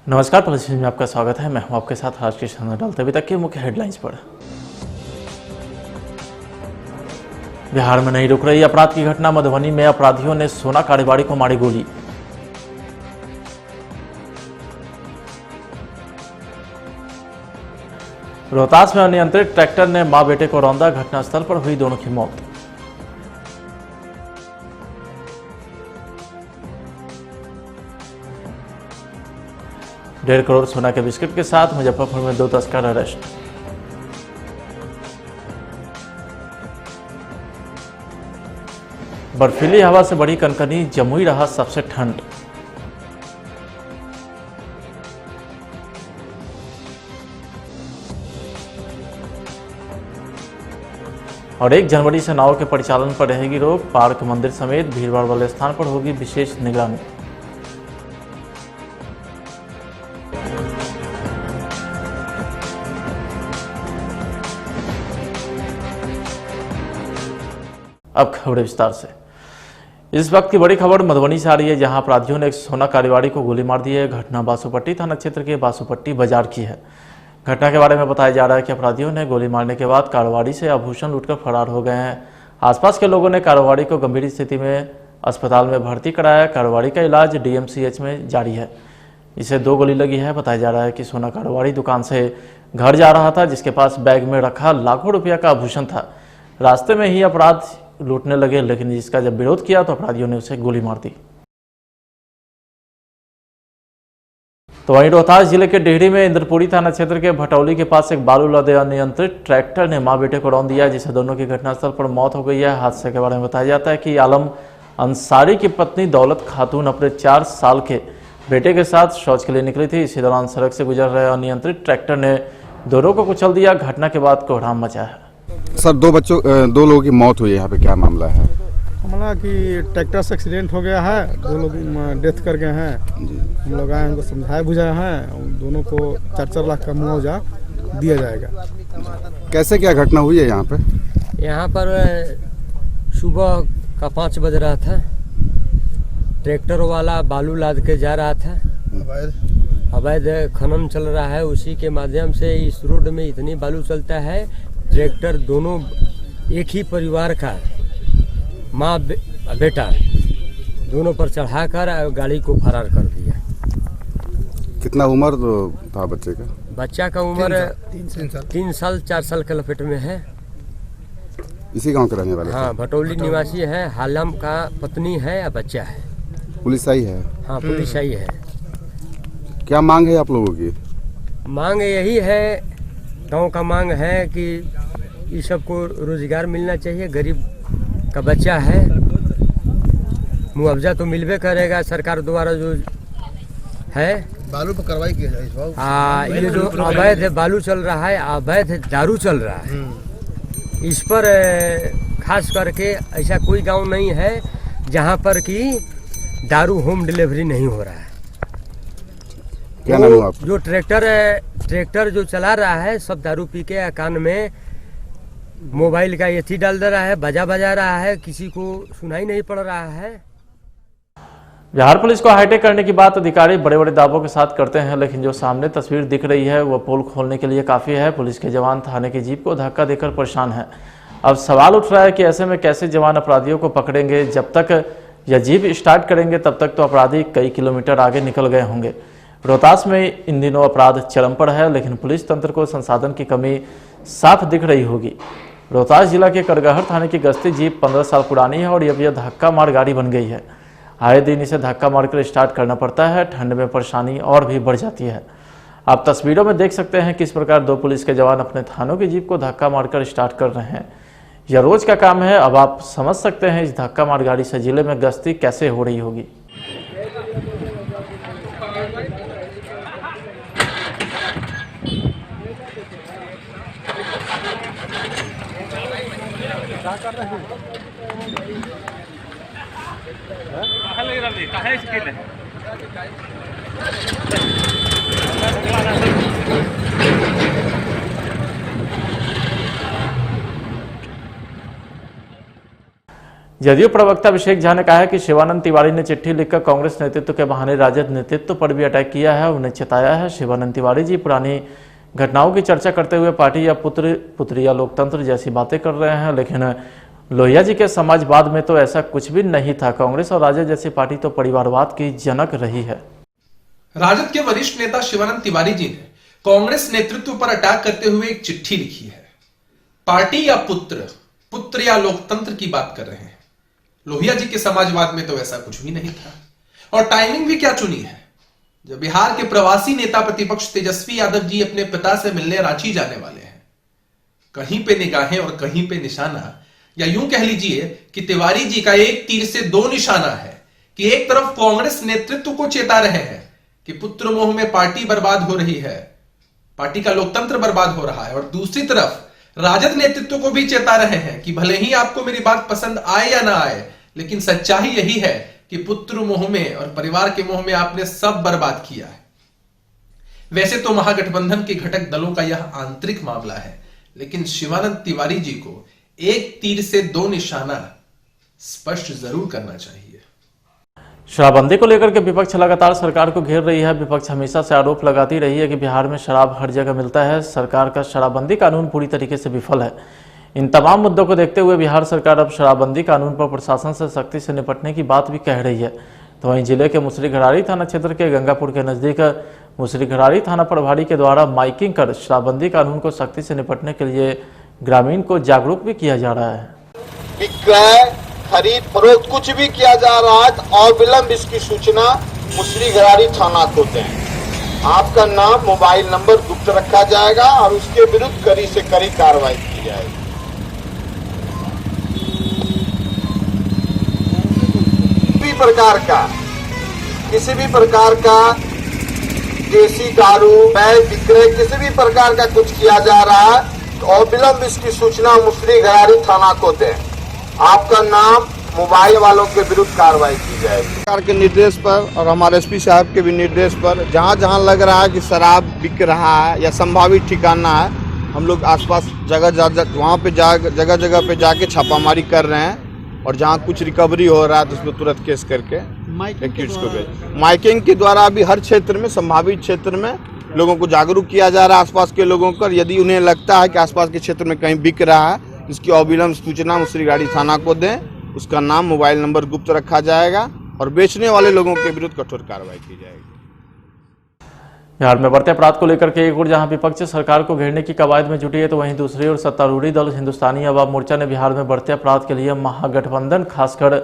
नमस्कार, police news में आपका स्वागत है। मैं हूं आपके साथ आज की नजर डालते अभी तक की मुख्य हेडलाइंस पर। बिहार में नहीं रुक रही अपराध की घटना। मधुबनी में अपराधियों ने सोना कारोबारी को मारी गोली। रोहतास में अनियंत्रित ट्रैक्टर ने मां बेटे को रौंदा। घटनास्थल पर हुई दोनों की मौत। $1.5 करोड़ सोना के बिस्किट के साथ मुजफ्फरपुर में 2 तस्कर अरेस्ट। बर्फीली हवा से बढ़ी कनकनी, जमुई रहा सबसे ठंड। और 1 जनवरी से नाव के परिचालन पर रहेगी रोक। पार्क, मंदिर समेत भीड़भाड़ वाले स्थान पर होगी विशेष निगरानी। अब खबरें विस्तार से। इस वक्त की बड़ी खबर मधुबनी से आ रही है, जहां अपराधियों ने एक सोना कारोबारी को गोली मार दी है। घटना बासोपट्टी थाना क्षेत्र के बासोपट्टी बाजार की है। घटना के बारे में बताया जा रहा है कि अपराधियों ने गोली मारने के बाद कारोबारी से आभूषण लूटकर फरार हो गए हैं। आसपास के लोगों ने कारोबारी को गंभीर स्थिति में अस्पताल में भर्ती कराया। कारोबारी का इलाज DMCH में जारी है। इसे 2 गोली लगी है। बताया जा रहा है कि सोना कारोबारी दुकान से घर जा रहा था, जिसके पास बैग में रखा लाखों रुपया का आभूषण था। रास्ते में ही अपराध लूटने लगे, लेकिन जिसका जब विरोध किया तो अपराधियों ने उसे गोली मार दी। तो वहीं रोहतास जिले के डेहरी में इंद्रपुरी थाना क्षेत्र के भटौली के पास एक बालू लदे अनियंत्रित ट्रैक्टर ने मां बेटे को रौंद दिया, जिससे दोनों की घटनास्थल पर मौत हो गई है। हादसे के बारे में बताया जाता है कि आलम अंसारी की पत्नी दौलत खातून अपने 4 साल के बेटे के साथ शौच के लिए निकली थी। इसी दौरान सड़क से गुजर रहे अनियंत्रित ट्रैक्टर ने दोनों को कुचल दिया। घटना के बाद कोहराम मचा है। सर, 2 लोगों की मौत हुई है। यहाँ पे क्या मामला है? मामला कि ट्रैक्टर से एक्सीडेंट हो गया है, 2 लोग डेथ कर गए हैं। हम लोग आए, उनको समझाए बुझाए हैं। दोनों को 4-4 लाख का मुआवजा दिया जाएगा। कैसे क्या घटना हुई है यहाँ पे? यहाँ पर सुबह का 5 बज रहा था। ट्रैक्टर वाला बालू लाद के जा रहा था। अवैध खनन चल रहा है, उसी के माध्यम से इस रोड में इतनी बालू चलता है। ट्रैक्टर दोनों एक ही परिवार का माँ बेटा दोनों पर चढ़ाकर गाड़ी को फरार कर दिया। कितना उम्र था बच्चे का? बच्चा का उम्र 3 साल 4 साल के लपेट में है। इसी गांव के रहने वाले? हाँ, भटौली निवासी है। हालम का पत्नी है या बच्चा है। पुलिस आई है? हाँ, पुलिस आई है। क्या मांग है आप लोगों की? मांग यही है, गांव का मांग है कि इस सबको रोजगार मिलना चाहिए। गरीब का बच्चा है, मुआवजा तो मिलबे करेगा सरकार द्वारा जो है। बालू पर कार्रवाई की जाए। ये जो अवैध बालू चल रहा है, अवैध दारू चल रहा है, इस पर खास करके ऐसा कोई गांव नहीं है जहां पर कि दारू होम डिलीवरी नहीं हो रहा है। क्या नाम है आपका? जो ट्रैक्टर जो चला रहा है, सब दारू पी के कान में मोबाइल का एथी डाल दे रहा है, बजा रहा है, किसी को सुनाई नहीं पड़ रहा है। बिहार पुलिस को हाईटेक करने की बात अधिकारी बड़े बड़े दावों के साथ करते हैं, लेकिन जो सामने तस्वीर दिख रही है वो पोल खोलने के लिए काफ़ी है। पुलिस के जवान थाने की जीप को धक्का देकर परेशान है। अब सवाल उठ रहा है कि ऐसे में कैसे जवान अपराधियों को पकड़ेंगे। जब तक यह जीप स्टार्ट करेंगे तब तक तो अपराधी कई किलोमीटर आगे निकल गए होंगे। रोहतास में इन दिनों अपराध चरम पर है, लेकिन पुलिस तंत्र को संसाधन की कमी साफ दिख रही होगी। रोहतास जिला के करगहर थाने की गश्ती जीप 15 साल पुरानी है और अब यह धक्का मार गाड़ी बन गई है। आए दिन इसे धक्का मारकर स्टार्ट करना पड़ता है। ठंड में परेशानी और भी बढ़ जाती है। आप तस्वीरों में देख सकते हैं किस प्रकार 2 पुलिस के जवान अपने थानों की जीप को धक्का मारकर स्टार्ट कर रहे हैं। यह रोज का काम है। अब आप समझ सकते हैं इस धक्का मार गाड़ी से जिले में गश्ती कैसे हो रही होगी। जदयू प्रवक्ता अभिषेक झा ने कहा है कि शिवानंद तिवारी ने चिट्ठी लिखकर कांग्रेस नेतृत्व के बहाने राजद नेतृत्व पर भी अटैक किया है। उन्हें चेताया है। शिवानंद तिवारी जी पुरानी घटनाओं की चर्चा करते हुए पार्टी या पुत्री या लोकतंत्र जैसी बातें कर रहे हैं, लेकिन लोहिया जी के समाजवाद में तो ऐसा कुछ भी नहीं था। कांग्रेस और राजद जैसी पार्टी तो परिवारवाद की जनक रही है। राजद के वरिष्ठ नेता शिवानंद तिवारी जी ने कांग्रेस नेतृत्व पर अटैक करते हुए एक चिट्ठी लिखी है। पार्टी या पुत्र या लोकतंत्र की बात कर रहे हैं। लोहिया जी के समाजवाद में तो ऐसा कुछ भी नहीं था। और टाइमिंग भी क्या चुनी है, जब बिहार के प्रवासी नेता प्रतिपक्ष तेजस्वी यादव जी अपने पिता से मिलने रांची जाने वाले हैं। कहीं पे निगाहें और कहीं पे निशाना, या यूं कह लीजिए कि तिवारी जी का एक तीर से दो निशाना है कि एक तरफ कांग्रेस नेतृत्व को चेता रहे हैं कि पुत्र मोह में पार्टी बर्बाद हो रही है, पार्टी का लोकतंत्र बर्बाद हो रहा है, और दूसरी तरफ राजद नेतृत्व को भी चेता रहे हैं कि भले ही आपको मेरी बात पसंद आए या ना आए, लेकिन सच्चाई यही है कि पुत्र मोह में और परिवार के मोह में आपने सब बर्बाद किया है। वैसे तो महागठबंधन के घटक दलों का यह आंतरिक मामला है, लेकिन शिवानंद तिवारी जी को एक तीर से दो निशाना स्पष्ट जरूर करना चाहिए। शराबबंदी को लेकर के विपक्ष लगातार सरकार को घेर रही है। विपक्ष हमेशा से आरोप लगाती रही है कि बिहार में शराब हर जगह मिलता है। सरकार का शराबबंदी कानून पूरी तरीके से विफल है। इन तमाम मुद्दों को देखते हुए बिहार सरकार अब शराबबंदी कानून पर प्रशासन से सख्ती से निपटने की बात भी कह रही है। तो वहीं जिले के मुसरीघरारी थाना क्षेत्र के गंगापुर के नजदीक मुसरीघरारी थाना प्रभारी के द्वारा माइकिंग कर शराबबंदी कानून को सख्ती से निपटने के लिए ग्रामीण को जागरूक भी किया जा रहा है। विक्रय, खरीद फरोख्त कुछ भी किया जा रहा है तो अविलंब इसकी सूचना मुसरीघरारी थाना को दें। आपका नाम, मोबाइल नंबर गुप्त रखा जाएगा और उसके विरुद्ध कड़ी से कड़ी कार्रवाई की जाएगी। किसी भी प्रकार का देसी दारू, वैध विक्रय, किसी भी प्रकार का कुछ किया जा रहा है तो अविलंब इसकी सूचना मुसरीघरारी थाना को दें। आपका नाम, मोबाइल वालों के विरुद्ध कार्रवाई की जाएगी। सरकार के निर्देश पर और हमारे एसपी साहब के भी निर्देश पर जहां जहां लग रहा है कि शराब बिक रहा है या संभावित ठिकाना है, हम लोग आसपास वहां पे जगह जगह पे जाके छापामारी कर रहे हैं। और जहां कुछ रिकवरी हो रहा है तो उसमें तुरंत केस करके किड्स को भेज। माइकिंग के द्वारा अभी हर क्षेत्र में, संभावित क्षेत्र में लोगों को जागरूक किया जा रहा है। आसपास के लोगों को, यदि उन्हें लगता है कि आसपास के क्षेत्र में कहीं बिक रहा है, इसकी अविलंब सूचना मुसरीघरारी थाना को दें। उसका नाम, मोबाइल नंबर गुप्त रखा जाएगा और बेचने वाले लोगों के विरुद्ध कठोर कार्रवाई की जाएगी। बिहार में बढ़ते अपराध को लेकर के एक ओर जहां विपक्ष सरकार को घेरने की कवायद में जुटी है, तो वहीं दूसरी ओर सत्तारूढ़ी दल हिंदुस्तानी अवाम मोर्चा ने बिहार में बढ़ते अपराध के लिए महागठबंधन खासकर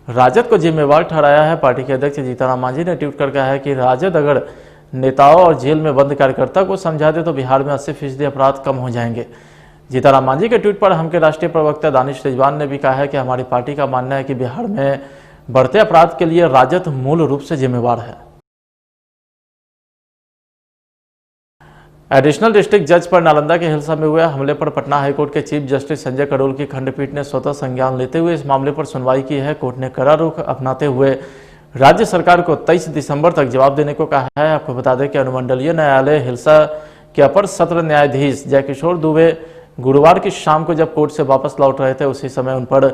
राजद को जिम्मेवार ठहराया है। पार्टी के अध्यक्ष जीतनराम मांझी ने ट्वीट कर कहा है कि राजद अगर नेताओं और जेल में बंद कार्यकर्ता को समझा दे तो बिहार में 80% अपराध कम हो जाएंगे। जीतनराम मांझी के ट्वीट पर हम के राष्ट्रीय प्रवक्ता दानिश रिजवान ने भी कहा है कि हमारी पार्टी का मानना है कि बिहार में बढ़ते अपराध के लिए राजद मूल रूप से जिम्मेवार है। एडिशनल डिस्ट्रिक्ट जज पर नालंदा के हिलसा में हुए हमले पर पटना हाईकोर्ट के चीफ जस्टिस संजय करोल की खंडपीठ ने स्वतः संज्ञान लेते हुए इस मामले पर सुनवाई की है। कोर्ट ने कड़ा रुख अपनाते हुए राज्य सरकार को 23 दिसंबर तक जवाब देने को कहा है। आपको बता दें कि अनुमंडलीय न्यायालय हिलसा के अपर सत्र न्यायाधीश जयकिशोर दुबे गुरुवार की शाम को जब कोर्ट से वापस लौट रहे थे, उसी समय उन पर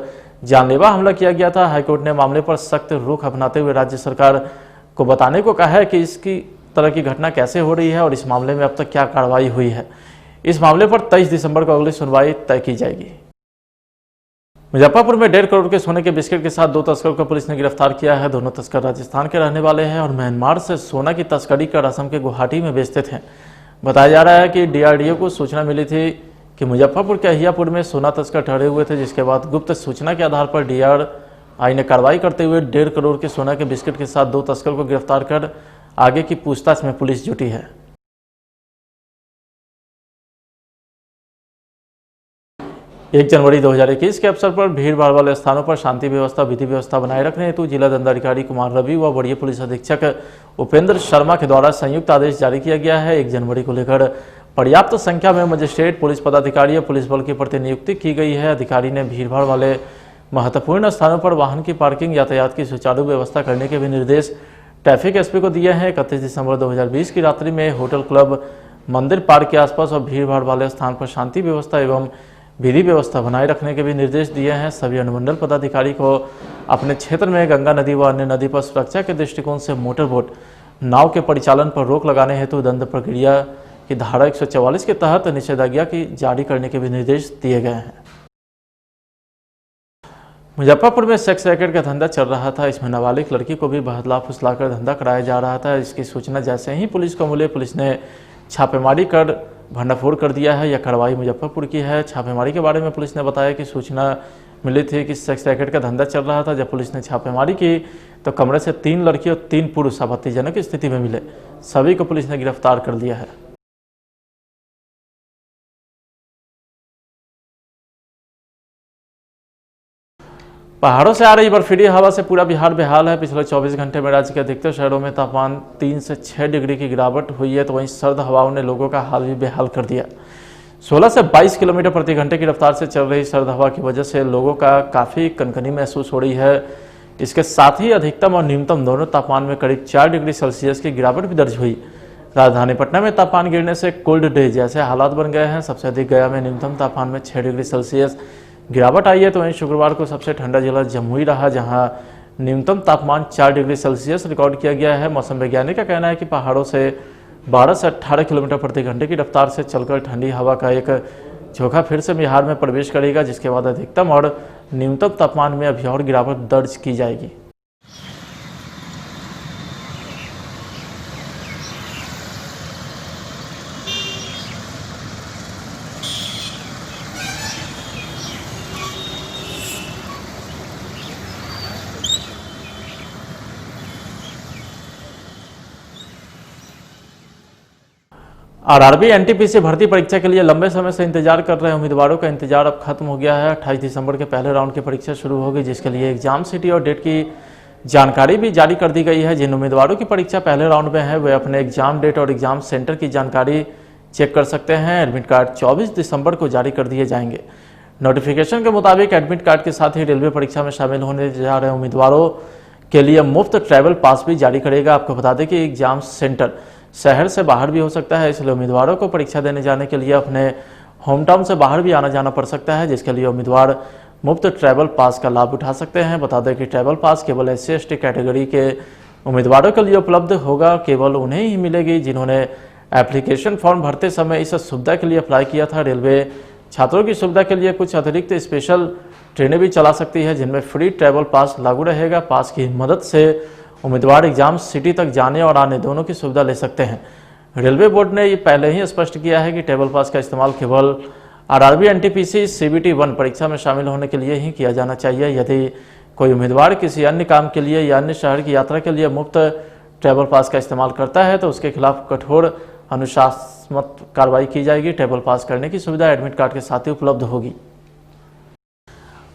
जानलेवा हमला किया गया था। हाईकोर्ट ने मामले पर सख्त रुख अपनाते हुए राज्य सरकार को बताने को कहा है कि इसकी तरह की घटना कैसे हो रही है और इस मामले में अब तक क्या कार्रवाई हुई है। इस मामले पर 23 दिसंबर को अगली सुनवाई तय की जाएगी। मुजफ्फरपुर में 1.5 करोड़ के सोने के बिस्किट के साथ 2 तस्करों को पुलिस ने गिरफ्तार किया है। दोनों तस्कर राजस्थान के रहने वाले हैं और म्यांमार से सोना की तस्करी कर असम के गुवाहाटी में बेचते थे। बताया जा रहा है कि डीआरडीओ को सूचना मिली थी कि मुजफ्फरपुर के अहियापुर में सोना तस्कर ठहरे हुए थे, जिसके बाद गुप्त सूचना के आधार पर डीआरआई ने कार्रवाई करते हुए 1.5 करोड़ के सोना के बिस्किट के साथ 2 तस्कर को गिरफ्तार कर आगे की पूछताछ में पुलिस जुटी है। 1 जनवरी 2021 के अवसर पर भीड़ भाड़ वाले स्थानों पर शांति व्यवस्था, विधि व्यवस्था बनाए रखने हेतु जिला दंडाधिकारी कुमार रवि व वरीय पुलिस अधीक्षक उपेंद्र शर्मा के द्वारा संयुक्त आदेश जारी किया गया है। 1 जनवरी को लेकर पर्याप्त संख्या में मजिस्ट्रेट, पुलिस पदाधिकारी और पुलिस बल की प्रतिनियुक्ति की गई है। अधिकारी ने भीड़ भाड़ वाले महत्वपूर्ण स्थानों पर वाहन की पार्किंग, यातायात की सुचारू व्यवस्था करने के भी निर्देश ट्रैफिक एसपी को दिए हैं। 31 दिसंबर 2020 की रात्रि में होटल, क्लब, मंदिर, पार्क के आसपास और भीड़ भाड़ वाले स्थान पर शांति व्यवस्था एवं विधि व्यवस्था बनाए रखने के भी निर्देश दिए हैं। सभी अनुमंडल पदाधिकारी को अपने क्षेत्र में गंगा नदी व अन्य नदी पर सुरक्षा के दृष्टिकोण से मोटर बोट नाव के परिचालन पर रोक लगाने हेतु दंड प्रक्रिया की धारा 144 के तहत निषेधाज्ञा की जारी करने के भी निर्देश दिए गए हैं। मुजफ्फरपुर में सेक्स रैकेट का धंधा चल रहा था। इसमें नाबालिग लड़की को भी बहला फुसलाकर धंधा कराया जा रहा था। इसकी सूचना जैसे ही पुलिस को मिली, पुलिस ने छापेमारी कर भंडाफोड़ कर दिया है। यह कार्रवाई मुजफ्फरपुर की है। छापेमारी के बारे में पुलिस ने बताया कि सूचना मिली थी कि सेक्स रैकेट का धंधा चल रहा था। जब पुलिस ने छापेमारी की तो कमरे से 3 लड़की और 3 पुरुष आपत्तिजनक स्थिति में मिले। सभी को पुलिस ने गिरफ्तार कर लिया है। पहाड़ों से आ रही बर्फीली हवा से पूरा बिहार बेहाल है। पिछले 24 घंटे में राज्य के अधिकतर शहरों में तापमान 3 से 6 डिग्री की गिरावट हुई है, तो वहीं सर्द हवाओं ने लोगों का हाल भी बेहाल कर दिया। 16 से 22 किलोमीटर प्रति घंटे की रफ्तार से चल रही सर्द हवा की वजह से लोगों का काफ़ी कनकनी महसूस हो रही है। इसके साथ ही अधिकतम और न्यूनतम दोनों तापमान में करीब 4 डिग्री सेल्सियस की गिरावट भी दर्ज हुई। राजधानी पटना में तापमान गिरने से कोल्ड डे जैसे हालात बन गए हैं। सबसे अधिक गया में न्यूनतम तापमान में 6 डिग्री सेल्सियस गिरावट आई है, तो वहीं शुक्रवार को सबसे ठंडा जिला जमुई रहा, जहां न्यूनतम तापमान 4 डिग्री सेल्सियस रिकॉर्ड किया गया है। मौसम वैज्ञानिक का कहना है कि पहाड़ों से 12 से 18 किलोमीटर प्रति घंटे की रफ्तार से चलकर ठंडी हवा का एक झोंका फिर से बिहार में प्रवेश करेगा, जिसके बाद अधिकतम और न्यूनतम तापमान में अभी और गिरावट दर्ज की जाएगी। आरआरबी एनटीपीसी भर्ती परीक्षा के लिए लंबे समय से इंतजार कर रहे उम्मीदवारों का इंतजार अब खत्म हो गया है। 28 दिसंबर के पहले राउंड की परीक्षा शुरू होगी, जिसके लिए एग्जाम सिटी और डेट की जानकारी भी जारी कर दी गई है। जिन उम्मीदवारों की परीक्षा पहले राउंड में है, वे अपने एग्जाम डेट और एग्जाम सेंटर की जानकारी चेक कर सकते हैं। एडमिट कार्ड 24 दिसंबर को जारी कर दिए जाएंगे। नोटिफिकेशन के मुताबिक एडमिट कार्ड के साथ ही रेलवे परीक्षा में शामिल होने जा रहे उम्मीदवारों के लिए मुफ्त ट्रैवल पास भी जारी करेगा। आपको बता दें कि एग्जाम सेंटर शहर से बाहर भी हो सकता है, इसलिए उम्मीदवारों को परीक्षा देने जाने के लिए अपने होम टाउन से बाहर भी आना जाना पड़ सकता है, जिसके लिए उम्मीदवार मुफ्त ट्रैवल पास का लाभ उठा सकते हैं। बता दें कि ट्रैवल पास केवल SC/ST कैटेगरी के उम्मीदवारों के लिए उपलब्ध होगा। केवल उन्हें ही मिलेगी जिन्होंने एप्लीकेशन फॉर्म भरते समय इस सुविधा के लिए अप्लाई किया था। रेलवे छात्रों की सुविधा के लिए कुछ अतिरिक्त स्पेशल ट्रेनें भी चला सकती है, जिनमें फ्री ट्रैवल पास लागू रहेगा। पास की मदद से उम्मीदवार एग्जाम सिटी तक जाने और आने दोनों की सुविधा ले सकते हैं। रेलवे बोर्ड ने ये पहले ही स्पष्ट किया है कि ट्रैवल पास का इस्तेमाल केवल आरआरबी एनटीपीसी CBT 1 परीक्षा में शामिल होने के लिए ही किया जाना चाहिए। यदि कोई उम्मीदवार किसी अन्य काम के लिए या अन्य शहर की यात्रा के लिए मुफ्त ट्रैवल पास का इस्तेमाल करता है, तो उसके खिलाफ कठोर अनुशासनात्मक कार्रवाई की जाएगी। ट्रैवल पास करने की सुविधा एडमिट कार्ड के साथ ही उपलब्ध होगी।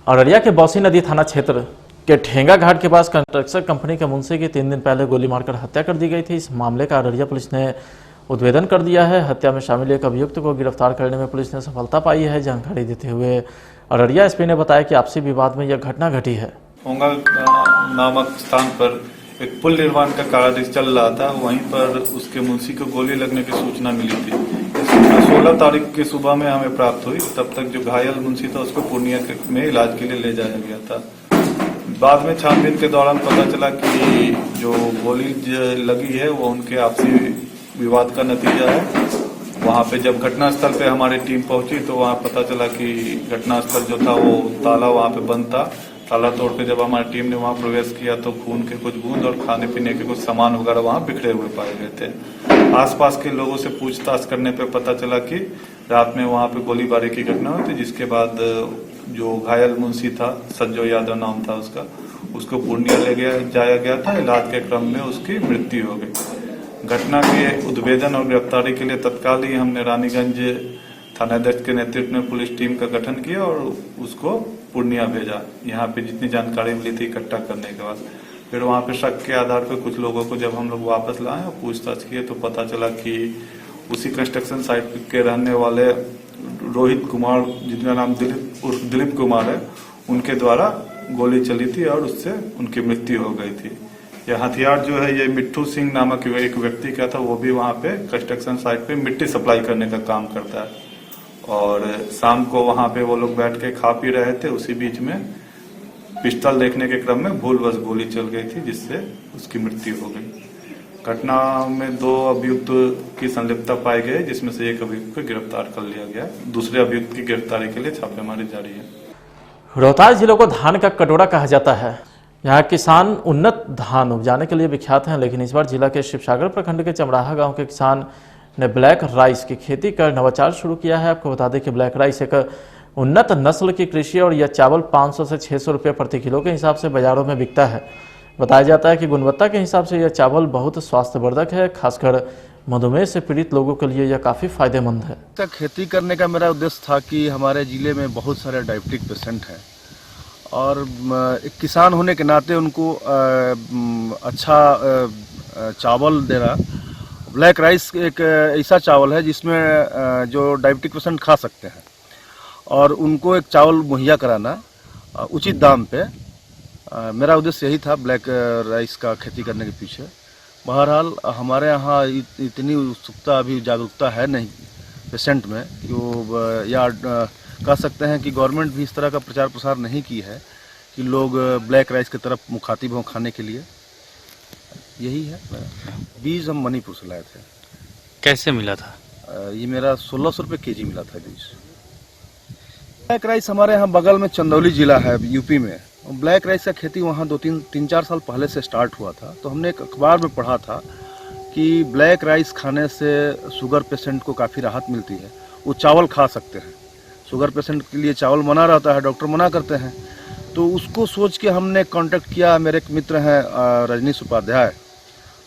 अररिया के बौसी नदी थाना क्षेत्र के ठेंगा घाट के पास कंस्ट्रक्शन कंपनी के मुंशी की 3 दिन पहले गोली मारकर हत्या कर दी गई थी। इस मामले का अररिया पुलिस ने उद्भेदन कर दिया है। हत्या में शामिल एक अभियुक्त को गिरफ्तार करने में पुलिस ने सफलता पाई है। जानकारी देते हुए अररिया एसपी ने बताया कि आपसी विवाद में यह घटना घटी है। ठोंगा नामक स्थान पर एक पुल निर्माण का कार्य चल रहा था, वहीं पर उसके मुंशी को गोली लगने की सूचना मिली थी। 16 तारीख की सुबह में हमें प्राप्त हुई। तब तक जो घायल मुंशी था उसको पूर्णिया में इलाज के लिए ले जाया गया था। बाद में छानबीन के दौरान पता चला कि जो गोली लगी है वो उनके आपसी विवाद का नतीजा है। वहां पे जब घटनास्थल पे हमारी टीम पहुंची तो वहां पता चला कि घटनास्थल जो था वो ताला वहां पे बंद था। ताला तोड़ के जब हमारी टीम ने वहां प्रवेश किया तो खून के कुछ बूंद और खाने पीने के कुछ सामान वगैरह वहां बिखरे हुए पाए गए थे। आसपास के लोगों से पूछताछ करने पे पता चला कि रात में वहां पे गोलीबारी की घटना हुई थी, जिसके बाद जो घायल मुंशी था, सज्जो यादव नाम था उसका, उसको पूर्णिया जाया गया था। इलाज के क्रम में उसकी मृत्यु हो गई। घटना के उद्भेदन और गिरफ्तारी के लिए तत्काल ही हमने रानीगंज थानाध्यक्ष के नेतृत्व में पुलिस टीम का गठन किया और उसको पूर्णिया भेजा। यहाँ पे जितनी जानकारी मिली थी इकट्ठा करने के बाद फिर वहाँ पे शक के आधार पर कुछ लोगों को जब हम लोग वापस लाए और पूछताछ किए तो पता चला कि उसी कंस्ट्रक्शन साइट के रहने वाले रोहित कुमार, जिनका नाम दिलीप कुमार है, उनके द्वारा गोली चली थी और उससे उनकी मृत्यु हो गई थी। यह हथियार जो है ये मिट्ठू सिंह नामक एक व्यक्ति का था। वो भी वहाँ पे कंस्ट्रक्शन साइट पे मिट्टी सप्लाई करने का काम करता है और शाम को वहां पे वो लोग बैठ के खा पी रहे थे। उसी बीच में पिस्टल देखने के क्रम में भूलवश गोली चल गई थी, जिससे उसकी मृत्यु हो गई। घटना में 2 अभियुक्त की संलिप्तता पाई गई, जिसमें से एक अभियुक्त को गिरफ्तार कर लिया गया। दूसरे अभियुक्त की गिरफ्तारी के लिए छापेमारी जारी है। रोहतास जिले को धान का कटोरा कहा जाता है। यहाँ किसान उन्नत धान उपजाने के लिए विख्यात हैं, लेकिन इस बार जिला के शिवसागर प्रखंड के चमराहा गांव के किसान ने ब्लैक राइस की खेती कर नवाचार शुरू किया है। आपको बता दें कि ब्लैक राइस एक उन्नत नस्ल की कृषि और यह चावल 500 से 600 रुपये प्रति किलो के हिसाब से बाजारों में बिकता है। बताया जाता है कि गुणवत्ता के हिसाब से यह चावल बहुत स्वास्थ्यवर्धक है, खासकर मधुमेह से पीड़ित लोगों के लिए यह काफ़ी फायदेमंद है। खेती करने का मेरा उद्देश्य था कि हमारे ज़िले में बहुत सारे डायबिटिक पेशेंट हैं और एक किसान होने के नाते उनको अच्छा चावल देना। ब्लैक राइस एक ऐसा चावल है जिसमें जो डायबिटिक पेशेंट खा सकते हैं और उनको एक चावल मुहैया कराना उचित दाम पे। मेरा उद्देश्य यही था ब्लैक राइस का खेती करने के पीछे। बहरहाल हमारे यहाँ इतनी उत्सुकता अभी जागरूकता है नहीं पेशेंट में कि वो या कह सकते हैं कि गवर्नमेंट भी इस तरह का प्रचार प्रसार नहीं की है कि लोग ब्लैक राइस की तरफ मुखातिब हों खाने के लिए। यही है। बीज हम मणिपुर से लाए थे। कैसे मिला था? ये मेरा 1600 रुपये केजी मिला था बीज। ब्लैक राइस हमारे यहाँ बगल में चंदौली जिला है यूपी में। ब्लैक राइस का खेती वहाँ 3-4 साल पहले से स्टार्ट हुआ था। तो हमने एक अखबार में पढ़ा था कि ब्लैक राइस खाने से शुगर पेशेंट को काफ़ी राहत मिलती है, वो चावल खा सकते हैं। शुगर पेशेंट के लिए चावल मना रहता है, डॉक्टर मना करते हैं। तो उसको सोच के हमने कांटेक्ट किया। मेरे एक मित्र हैं रजनीश उपाध्याय,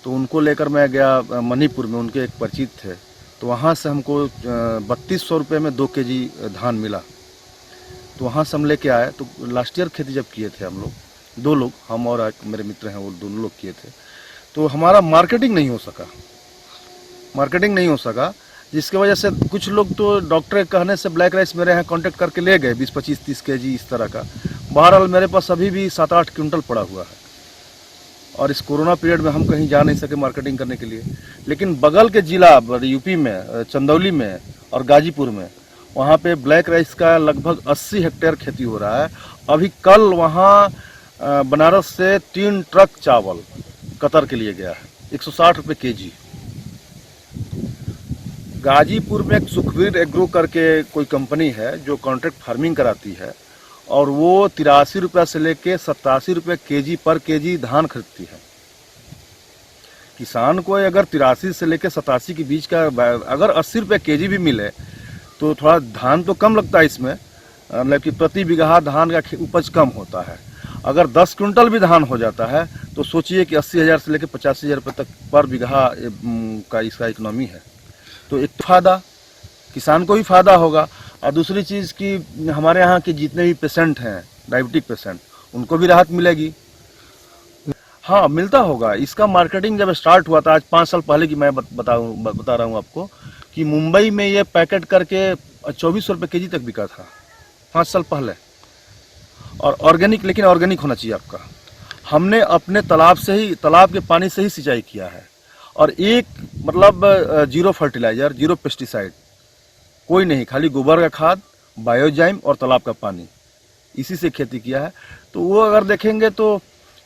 तो उनको लेकर मैं गया मणिपुर में, उनके एक परिचित थे। तो वहाँ से हमको 3200 रुपये में 2 केजी धान मिला। तो वहाँ से हम लेके आए। तो लास्ट ईयर खेती जब किए थे हम लोग, 2 लोग, हम और एक मेरे मित्र हैं, वो दोनों लोग किए थे। तो हमारा मार्केटिंग नहीं हो सका, जिसकी वजह से कुछ लोग तो डॉक्टर के कहने से ब्लैक राइस मेरे यहाँ कांटेक्ट करके ले गए 20, 25, 30 केजी इस तरह का। बहरहाल मेरे पास अभी भी 7-8 क्विंटल पड़ा हुआ है और इस कोरोना पीरियड में हम कहीं जा नहीं सके मार्केटिंग करने के लिए। लेकिन बगल के जिला यूपी में, चंदौली में और गाजीपुर में, वहाँ पे ब्लैक राइस का लगभग 80 हेक्टेयर खेती हो रहा है। अभी कल वहाँ बनारस से 3 ट्रक चावल कतर के लिए गया है, 160 रुपये केजी। गाजीपुर में एक सुखवीर एग्रो करके कोई कंपनी है जो कॉन्ट्रैक्ट फार्मिंग कराती है और वो 83 रुपये से लेके 87 रुपये केजी पर केजी धान खरीदती है। किसान को अगर 83 से लेके 87 के बीच का अगर 80 रुपये केजी भी मिले तो थोड़ा धान तो कम लगता है इसमें, मतलब कि प्रति बीघा धान का उपज कम होता है। अगर 10 क्विंटल भी धान हो जाता है तो सोचिए कि 80,000 से लेकर 85,000 रुपये तक पर बीघा का इसका इकोनॉमी है। तो एक फायदा किसान को भी फायदा होगा और दूसरी चीज़ कि हमारे यहाँ के जितने भी पेशेंट हैं डायबिटिक पेशेंट, उनको भी राहत मिलेगी। हाँ, मिलता होगा। इसका मार्केटिंग जब स्टार्ट हुआ था आज 5 साल पहले की मैं बता रहा हूँ आपको कि मुंबई में ये पैकेट करके 2400 रुपये केजी तक बिका था 5 साल पहले। और ऑर्गेनिक, लेकिन ऑर्गेनिक होना चाहिए आपका। हमने अपने तालाब के पानी से ही सिंचाई किया है और एक मतलब 0 फर्टिलाइजर, 0 पेस्टिसाइड, कोई नहीं, खाली गोबर का खाद, बायोजाइम और तालाब का पानी, इसी से खेती किया है। तो वो अगर देखेंगे तो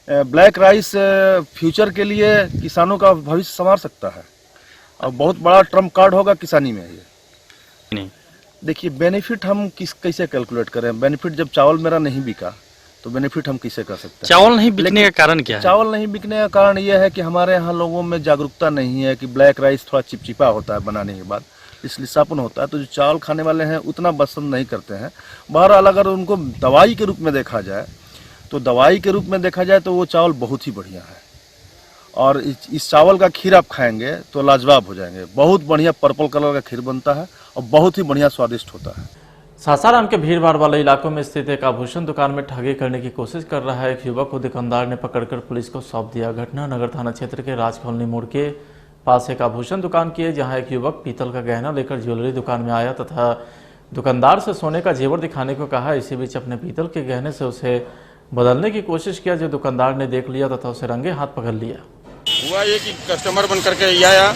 ब्लैक राइस फ्यूचर के लिए किसानों का भविष्य संवार सकता है और बहुत बड़ा ट्रम्प कार्ड होगा किसानी में ये। नहीं, देखिए बेनिफिट हम कैसे कैलकुलेट करें? बेनिफिट जब चावल मेरा नहीं बिका तो बेनिफिट हम कैसे कर सकते हैं? चावल नहीं बिकने का कारण क्या है? चावल नहीं बिकने का कारण यह है कि हमारे यहाँ लोगों में जागरूकता नहीं है कि ब्लैक राइस थोड़ा चिपचिपा होता है बनाने के बाद, इसलिए सापुन होता है। तो जो चावल खाने वाले हैं उतना पसंद नहीं करते हैं। बहरहाल अगर उनको दवाई के रूप में देखा जाए तो वो चावल बहुत ही बढ़िया है और इस चावल का खीर आप खाएंगे तो लाजवाब हो जाएंगे। बहुत बढ़िया पर्पल कलर का खीर बनता है और बहुत ही बढ़िया स्वादिष्ट होता है। सासाराम के भीड़-भाड़ वाले इलाकों में स्थित एक आभूषण दुकान में ठगी करने की कोशिश कर रहा है एक युवक को दुकानदार ने पकड़कर पुलिस को सौंप दिया। घटना नगर थाना क्षेत्र के राज कॉलोनी मोड़ के पास एक आभूषण दुकान की है, जहां एक युवक पीतल का गहना लेकर ज्वेलरी दुकान में आया तथा दुकानदार से सोने का जेवर दिखाने को कहा। इसी बीच अपने पीतल के गहने से उसे बदलने की कोशिश किया, जो दुकानदार ने देख लिया तथा उसे रंगे हाथ पकड़ लिया। हुआ ये कि कस्टमर बन करके आया,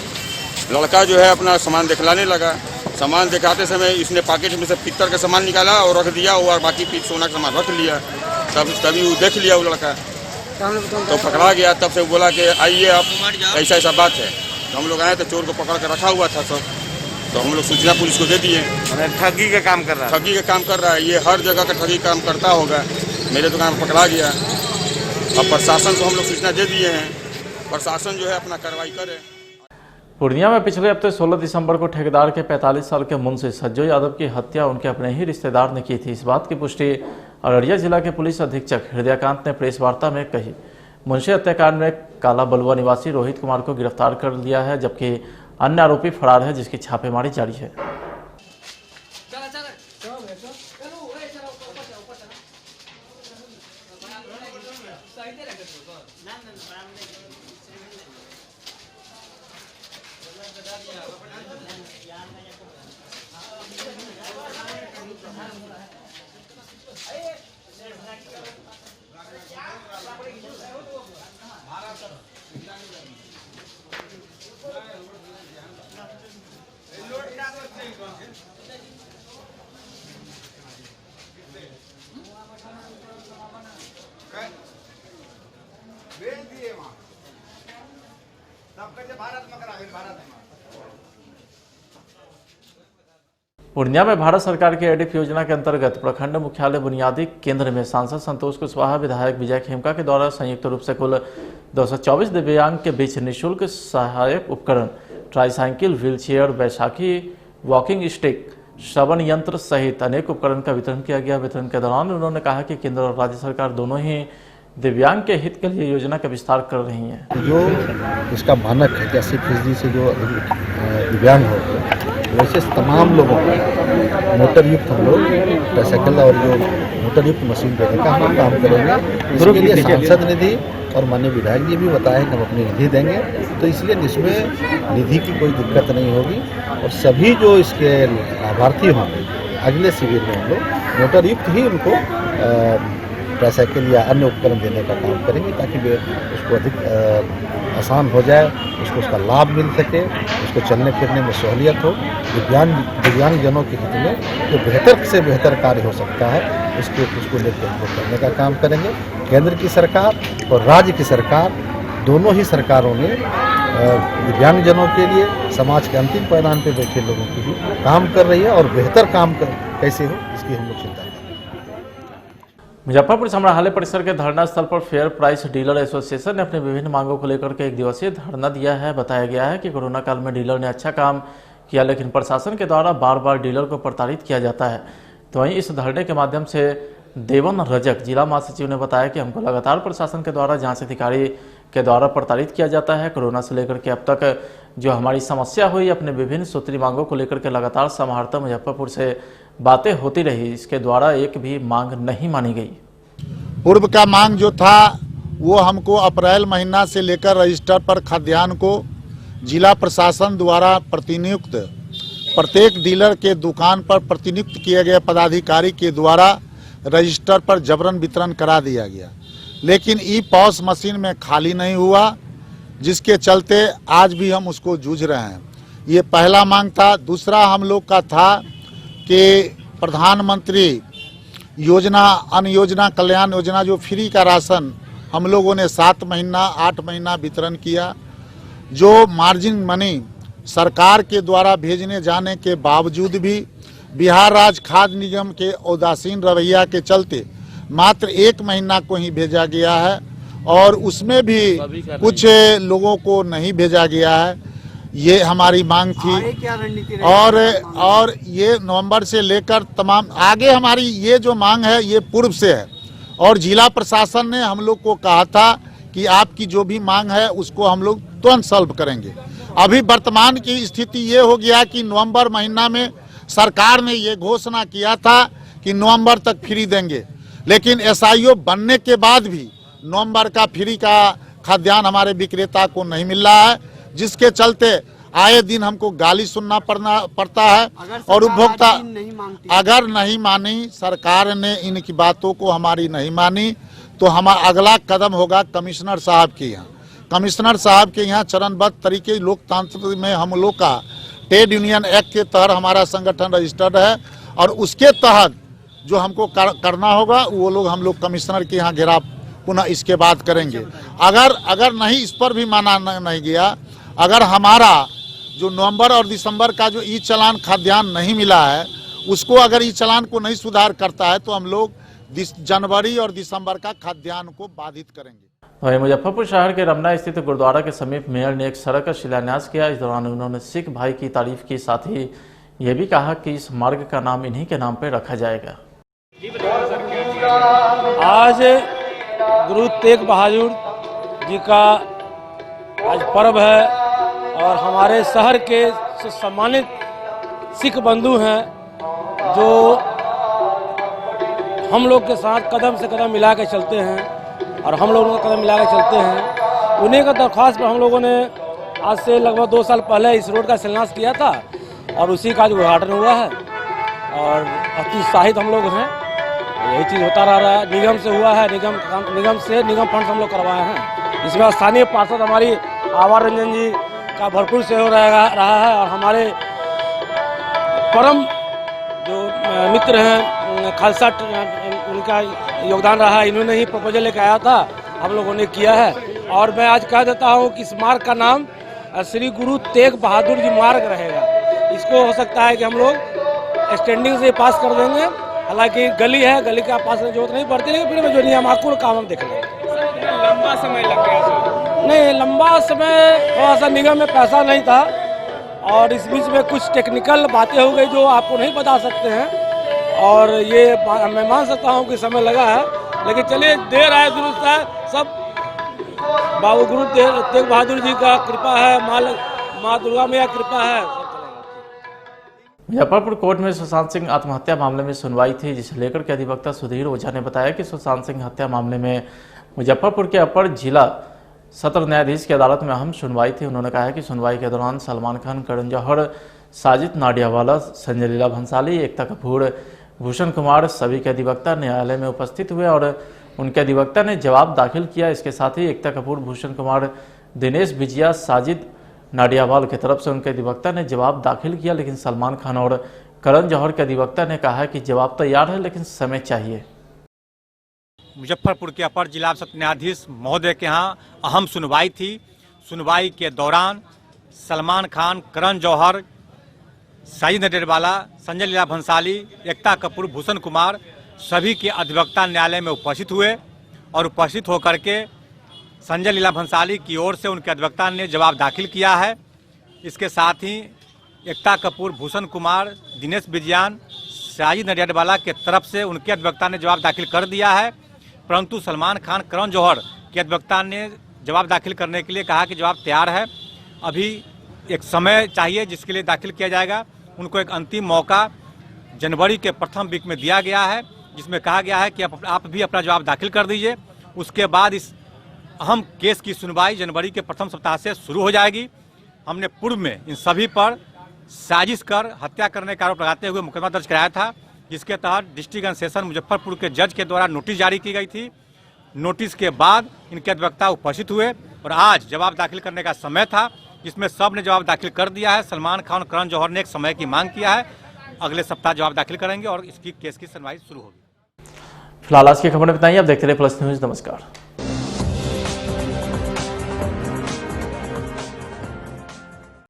लड़का जो है अपना सामान दिखलाने लगा, सामान दिखाते समय इसने पॉकेट में से पित्तल का सामान निकाला और रख दिया और बाकी सोना का सामान रख लिया। तभी वो देख लिया वो लड़का तो पकड़ा गया। तब से बोला कि आइए आप, ऐसा ऐसा बात है। तो हम लोग आए तो चोर को पकड़ कर रखा हुआ था सब। तो हम लोग सूचना पुलिस को दे दिए। ठगी का काम कर रहा है। ठगी का काम कर रहा है, ये हर जगह का ठगी काम करता होगा। मेरे दुकान पर पकड़ा गया। अब प्रशासन को हम लोग सूचना दे दिए हैं, प्रशासन जो है अपना कार्रवाई करे। पूर्णिया में पिछले हफ्ते 16 दिसंबर को ठेकेदार के 45 साल के मुंशी सज्जो यादव की हत्या उनके अपने ही रिश्तेदार ने की थी। इस बात की पुष्टि अररिया जिला के पुलिस अधीक्षक हृदयकांत ने प्रेस वार्ता में कही। मुंशी हत्याकांड में काला बलुआ निवासी रोहित कुमार को गिरफ्तार कर लिया है, जबकि अन्य आरोपी फरार है, जिसकी छापेमारी जारी है। पूर्णिया में भारत सरकार की एडिफ योजना के अंतर्गत प्रखंड मुख्यालय बुनियादी केंद्र में सांसद संतोष कुशवाहा, विधायक विजय खेमका के द्वारा संयुक्त रूप से कुल 224 दिव्यांग के बीच निःशुल्क सहायक उपकरण, ट्राईसाइकिल, व्हीलचेयर, बैसाखी, वॉकिंग स्टिक, श्रवण यंत्र सहित अनेक उपकरण का वितरण किया गया। वितरण के दौरान उन्होंने कहा कि केंद्र और राज्य सरकार दोनों ही दिव्यांग के हित के लिए योजना का विस्तार कर रही हैं। जो इसका मानक है कि 80% से जो दिव्यांग हो गए, वैसे तमाम लोगों को मोटर युक्त हम लोग ट्राईसाइकिल और जो मोटर युक्त मशीन देने का हम काम करेंगे। इसके लिए सांसद निधि और माननीय विधायक जी भी बताए कि हम अपनी निधि देंगे, तो इसलिए इसमें निधि की कोई दिक्कत नहीं होगी। और सभी जो इसके लाभार्थी होंगे अगले शिविर में हम लोग मोटर युक्त ही उनको ट्राईसाइकिल या अन्य उपकरण देने का काम करेंगे, ताकि वे उसको अधिक आसान हो जाए, उसका लाभ मिल सके, उसको चलने फिरने में सहूलियत हो। दिव्यांगजनों के हित में जो बेहतर से बेहतर कार्य हो सकता है उसको लेकर हम लोग करने का काम करेंगे। केंद्र की सरकार और राज्य की सरकार दोनों ही सरकारों ने दिव्यांगजनों के लिए समाज के अंतिम पायदान पर बैठे लोगों की भी काम कर रही है, और बेहतर काम कैसे हो इसकी हम लोग चिंता करें। मुजफ्फरपुर संग्रहालय परिसर के धरना स्थल पर फेयर प्राइस डीलर एसोसिएशन ने अपनी विभिन्न मांगों को लेकर के 1 दिवसीय धरना दिया है। बताया गया है कि कोरोना काल में डीलर ने अच्छा काम किया, लेकिन प्रशासन के द्वारा बार बार डीलर को प्रताड़ित किया जाता है। तो वहीं इस धरने के माध्यम से देवन रजक जिला महासचिव ने बताया कि हमको लगातार प्रशासन के द्वारा जांच अधिकारी के द्वारा प्रताड़ित किया जाता है। कोरोना से लेकर के अब तक जो हमारी समस्या हुई, अपने विभिन्न सूत्री मांगों को लेकर के लगातार समाहर्ता मुजफ्फरपुर से बातें होती रही, इसके द्वारा एक भी मांग नहीं मानी गई। पूर्व का मांग जो था वो हमको अप्रैल महीना से लेकर रजिस्टर पर खाद्यान्न को जिला प्रशासन द्वारा प्रतिनियुक्त प्रत्येक डीलर के दुकान पर प्रतिनियुक्त किए गए पदाधिकारी के द्वारा रजिस्टर पर जबरन वितरण करा दिया गया, लेकिन ई पॉस मशीन में खाली नहीं हुआ, जिसके चलते आज भी हम उसको जूझ रहे हैं। ये पहला मांग था। दूसरा हम लोग का था कि प्रधानमंत्री योजना, अन्न योजना, कल्याण योजना, जो फ्री का राशन हम लोगों ने 7 महीना 8 महीना वितरण किया, जो मार्जिन मनी सरकार के द्वारा भेजने जाने के बावजूद भी बिहार राज्य खाद्य निगम के उदासीन रवैया के चलते मात्र 1 महीना को ही भेजा गया है, और उसमें भी कुछ लोगों को नहीं भेजा गया है। ये हमारी मांग थी। और ये नवंबर से लेकर तमाम आगे हमारी ये जो मांग है ये पूर्व से है, और जिला प्रशासन ने हम लोग को कहा था कि आपकी जो भी मांग है उसको हम लोग तुरंत सॉल्व करेंगे। अभी वर्तमान की स्थिति ये हो गया कि नवंबर महीना में सरकार ने ये घोषणा किया था कि नवंबर तक फ्री देंगे, लेकिन एसआईओ बनने के बाद भी नवंबर का फ्री का खाद्यान्न हमारे विक्रेता को नहीं मिल रहा है, जिसके चलते आए दिन हमको गाली सुनना पड़ता है। और उपभोक्ता अगर नहीं मानी, सरकार ने इनकी बातों को हमारी नहीं मानी, तो हमारा अगला कदम होगा कमिश्नर साहब के यहाँ। कमिश्नर साहब के यहाँ चरणबद्ध तरीके लोकतंत्र में हम लोग का ट्रेड यूनियन एक्ट के तहत हमारा संगठन रजिस्टर्ड है और उसके तहत जो हमको करना होगा वो लोग हम लोग कमिश्नर के यहाँ घेराव पुनः इसके बाद करेंगे। अगर नहीं इस पर भी माना नहीं गया, अगर हमारा जो नवंबर और दिसंबर का जो ई चालान खाद्यान्न नहीं मिला है उसको अगर ई चालान को नहीं सुधार करता है तो हम लोग जनवरी और दिसंबर का खाद्यान्न को बाधित करेंगे। वहीं मुजफ्फरपुर शहर के रमना स्थित गुरुद्वारा के समीप मेयर ने एक सड़क का शिलान्यास किया। इस दौरान उन्होंने सिख भाई की तारीफ की, साथ ही ये भी कहा कि इस मार्ग का नाम इन्हीं के नाम पर रखा जाएगा। आज गुरु तेग बहादुर जी का आज पर्व है और हमारे शहर के सम्मानित सिख बंधु हैं जो हम लोग के साथ कदम से कदम मिला के चलते हैं और हम लोग उनका कदम मिला के चलते हैं। उन्हीं का दरख्वास्त पर हम लोगों ने आज से लगभग 2 साल पहले इस रोड का शिलान्यास किया था और उसी का उद्घाटन हुआ है और अति उत्साहित हम लोग हैं। यही चीज़ होता रहा है। निगम से हुआ है, निगम फंड हम लोग करवाए हैं। इसमें स्थानीय पार्षद हमारी आवार रंजन जी का भरपूर सहयोग रहा है और हमारे परम जो मित्र हैं खालसा उनका योगदान रहा है। इन्होंने ही प्रपोजल लेकर आया था, हम लोगों ने किया है और मैं आज कह देता हूँ कि इस मार्ग का नाम श्री गुरु तेग बहादुर जी मार्ग रहेगा। इसको हो सकता है कि हम लोग एक्सटेंडिंग से पास कर देंगे, हालांकि गली है, गली का पास में जरूरत नहीं पड़ती, लेकिन फिर जो नियमानुकूल काम हम देख लेंगे। लंबा समय लग गया? नहीं, लंबा समय थोड़ा सा निगम में पैसा नहीं था और इस बीच में कुछ टेक्निकल बातें हो गई जो आपको नहीं बता सकते हैं और ये मैं मान सकता हूँ कि समय लगा है, लेकिन चलिए देर आए दुरुस्त है। सब बाबू गुरु तेग बहादुर जी का कृपा है, माँ दुर्गा मैया कृपा है। मुजफ्फरपुर कोर्ट में सुशांत सिंह आत्महत्या मामले में सुनवाई थी, जिसे लेकर के अधिवक्ता सुधीर ओझा ने बताया कि सुशांत सिंह हत्या मामले में मुजफ्फरपुर के अपर जिला सत्र न्यायाधीश की अदालत में अहम सुनवाई थी। उन्होंने कहा कि सुनवाई के दौरान सलमान खान, करण जौहर, साजिद नाडियावाला, संजय लीला भंसाली, एकता कपूर, भूषण कुमार सभी के अधिवक्ता न्यायालय में उपस्थित हुए और उनके अधिवक्ता ने जवाब दाखिल किया। इसके साथ ही एकता कपूर, भूषण कुमार, दिनेश बिजिया, साजिद नाडियावाल की तरफ से उनके अधिवक्ता ने जवाब दाखिल किया, लेकिन सलमान खान और करण जौहर के अधिवक्ता ने कहा कि जवाब तैयार है लेकिन समय चाहिए। मुजफ्फरपुर के अपर जिला सत्र न्यायाधीश महोदय के यहाँ अहम सुनवाई थी। सुनवाई के दौरान सलमान खान, करण जौहर, साजिद नाडियावाला, संजय लीला भंसाली, एकता कपूर, भूषण कुमार सभी के अधिवक्ता न्यायालय में उपस्थित हुए और उपस्थित होकर के संजय लीला भंसाली की ओर से उनके अधिवक्ता ने जवाब दाखिल किया है। इसके साथ ही एकता कपूर, भूषण कुमार, दिनेश बिजियान, साजिद नाडियावाला के तरफ से उनके अधिवक्ता ने जवाब दाखिल कर दिया है, परंतु सलमान खान, करण जौहर के अधिवक्ता ने जवाब दाखिल करने के लिए कहा कि जवाब तैयार है, अभी एक समय चाहिए जिसके लिए दाखिल किया जाएगा। उनको एक अंतिम मौका जनवरी के प्रथम वीक में दिया गया है, जिसमें कहा गया है कि आप भी अपना जवाब दाखिल कर दीजिए। उसके बाद इस अहम केस की सुनवाई जनवरी के प्रथम सप्ताह से शुरू हो जाएगी। हमने पूर्व में इन सभी पर साजिश कर हत्या करने का आरोप लगाते हुए मुकदमा दर्ज कराया था, जिसके तहत डिस्ट्रिक्ट एंड सेशन मुजफ्फरपुर के जज के द्वारा नोटिस जारी की गई थी। नोटिस के बाद इनके अधिवक्ता उपस्थित हुए और आज जवाब दाखिल करने का समय था, जिसमें सब ने जवाब दाखिल कर दिया है। सलमान खान और करण जौहर ने एक समय की मांग किया है, अगले सप्ताह जवाब दाखिल करेंगे और इसकी केस की सुनवाई शुरू होगी। फिलहाल आज की खबर में इतना ही। आप देखते रहे प्लस न्यूज। नमस्कार।